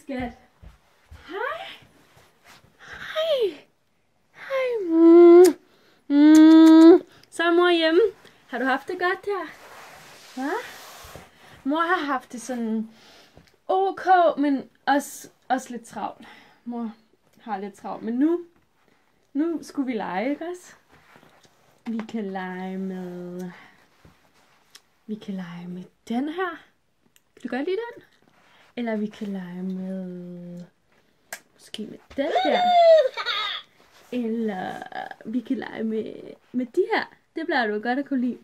skat. Hej. Hej. Hej. Så er mor hjemme. Har du haft det godt der? Hva? Mor har haft det sådan ok, men også lidt travlt. Mor har lidt travlt, men nu skulle vi lege, ikke også? Vi kan lege med den her. Kan du godt lide den? Eller vi kan lege med måske med den her. Eller vi kan lege med de her. Det plejer du godt at kunne lide.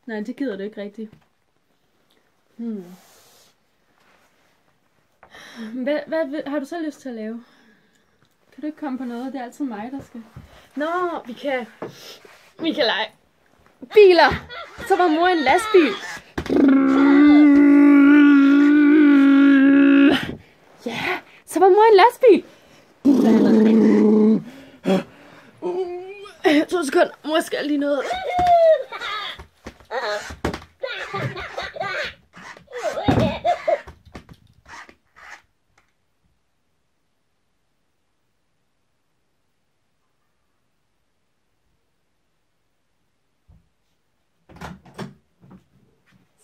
Nej, det gider du ikke rigtigt. Hvad har du så lyst til at lave? Kan du ikke komme på noget? Det er altid mig, der skal. Nå, vi kan lege biler. Så var mor en lastbil. Ja, så var mor en lastbil. 2 sekunder. Mor skal lige noget.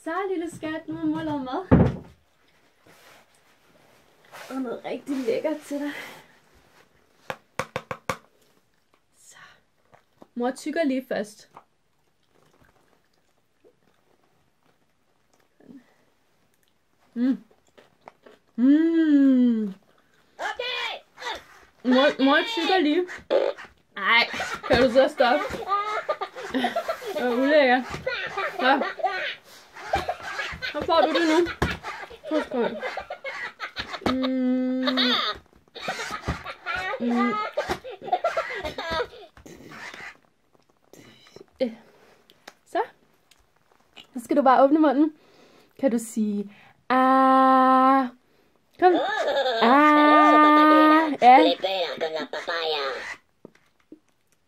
Så lille skat, nu har mor lavet mad. Og noget rigtig lækkert til dig. Så. Mor tykker lige først. Mor tykker lige. Ej, kan du så stoppe? Det var ulækkert. Så. Så får du det nu. Så skal du bare åbne munden. Kan du sige ah? Kom. Ah. Ja.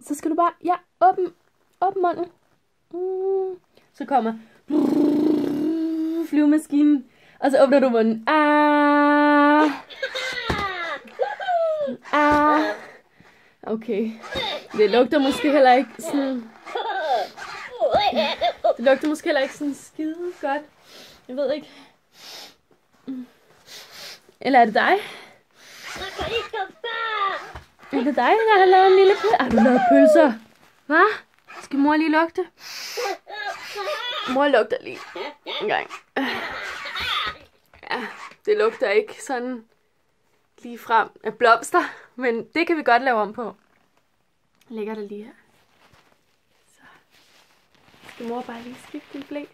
Så skal du bare åbne munden. Så kommer flyvemaskinen. Og så åbner du munden. Ah. Ah. Okay. Det lugter måske heller ikke sådan. Det lugter måske heller ikke sådan skide godt. Jeg ved ikke. Eller er det dig? Er det dig, der har lavet en lille pølse? Har du lavet pølser? Hvad? Skal mor lige lugte? Mor lugter lige en gang. Ja, det lugter ikke sådan lige frem af blomster, men det kan vi godt lave om på. Jeg lægger det lige her. Så skal mor bare lige skifte din blæ.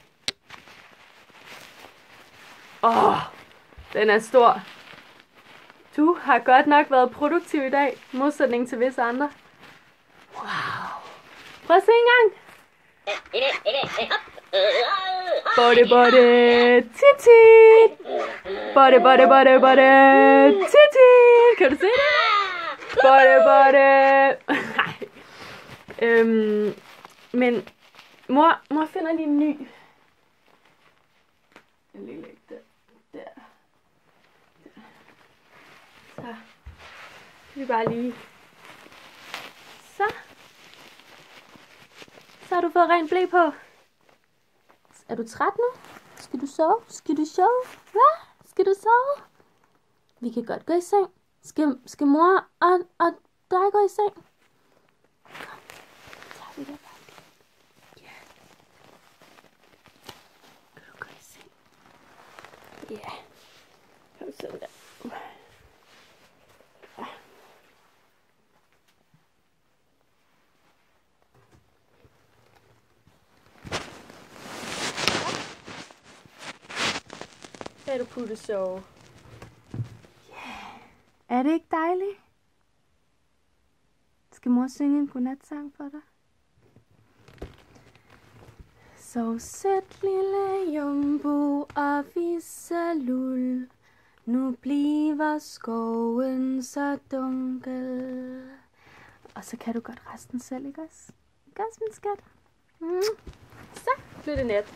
Den er stor. Du har godt nok været produktiv i dag, i modsætning til visse andre. Wow. Prøv at se en gang. Bode, titit. Bode, titit. Kan du se det? Bode. Men mor finder lige en ny. Jeg lægger det der. Så kan vi bare lige. Så har du fået rent blæ på. Er du træt nu? Skal du sove? Hvad? Skal du sove? Vi kan godt gå i seng. Skal mor og dig gå i seng? Kom, så tager vi det bare. Ja. Kan du gå i seng? Ja. Kom sådan der. Kan du putte sove? Yeah. Er det ikke dejligt? Skal mor synge en godnatsang for dig? Sov sødt lille jumbo og visselul. Nu bliver skoven så dunkel. Og så kan du godt resten selv, ikke også? Ikke også, min skat? Så, flytte net.